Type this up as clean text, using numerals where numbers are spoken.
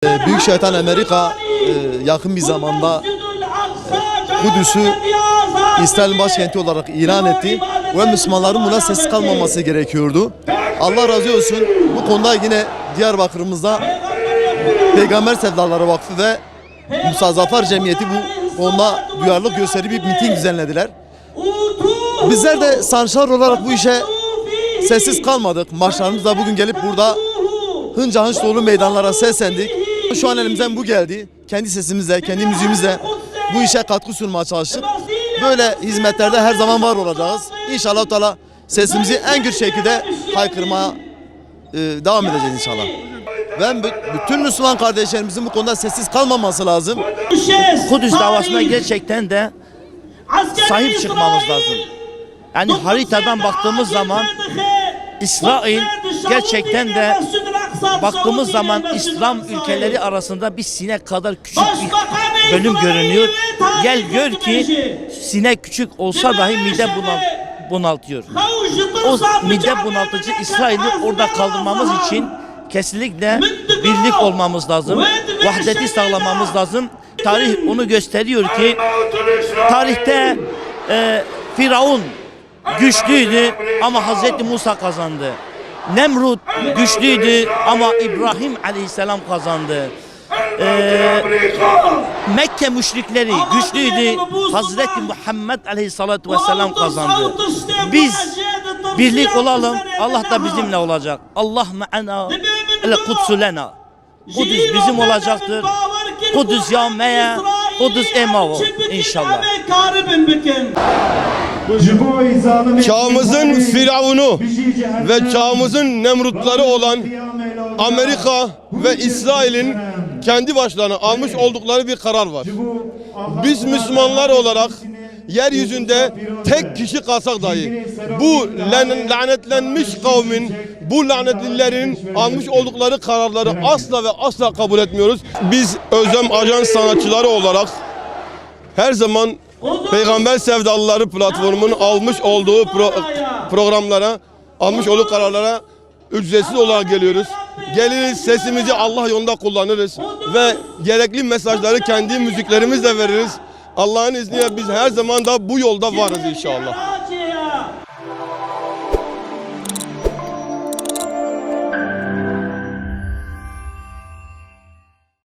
Büyük Şeytan Amerika yakın bir zamanda Kudüs'ü İsrail'in başkenti olarak ilan etti ve Müslümanların buna sessiz kalmaması gerekiyordu. Allah razı olsun, bu konuda yine Diyarbakır'ımızda Peygamber Sevdaları Vakfı ve Musa Zafer Cemiyeti bu konuda duyarlılık gösteri bir miting düzenlediler. Bizler de sanatçılar olarak bu işe sessiz kalmadık. Marşlarımızla bugün gelip burada hınca hınç dolu meydanlara seslendik. Şu an elimizden bu geldi. Kendi sesimizle, kendi müziğimizle bu işe katkı sunmaya çalıştık. Böyle hizmetlerde her zaman var olacağız. İnşallah Teala sesimizi en güçlü şekilde haykırmaya devam edeceğiz inşallah. Ben bütün Müslüman kardeşlerimizin bu konuda sessiz kalmaması lazım. Kudüs davasına gerçekten de sahip çıkmamız lazım. Yani haritadan baktığımız zaman İsrail gerçekten de baktığımız zaman İslam ülkeleri arasında bir sinek kadar küçük bir bölüm görünüyor. Gel gör ki sinek küçük olsa dahi mide bunaltıyor. O mide bunaltıcı İsrail'i orada kaldırmamız için kesinlikle birlik olmamız lazım. Vahdeti sağlamamız lazım. Tarih onu gösteriyor ki tarihte Firavun güçlüydü ama Hazreti Musa kazandı. Nemrut güçlüydü ama İbrahim Aleyhisselam kazandı. Mekke müşrikleri güçlüydü. Hazreti Muhammed Aleyhisselatü Vesselam kazandı. Biz birlik olalım. Allah da bizimle olacak. Allah ma'ana el-Kudsu lena. Kudüs bizim olacaktır. Kudüs yağmaya, Kudüs emavu inşallah. Çağımızın Firavunu ve çağımızın Nemrutları olan Amerika ve İsrail'in kendi başlarına almış oldukları bir karar var. Biz Müslümanlar olarak yeryüzünde tek kişi kalsak dahi bu lanetlenmiş kavmin, bu lanetlilerin almış oldukları kararları asla ve asla kabul etmiyoruz. Biz Özlem Ajans sanatçıları olarak her zaman Peygamber Sevdalıları platformunun almış olduğu programlara, almış olduğu kararlara ücretsiz olarak geliyoruz. Geliriz, sesimizi Allah yolunda kullanırız ve gerekli mesajları kendi müziklerimizle veririz. Allah'ın izniyle biz her zaman da bu yolda varız inşallah.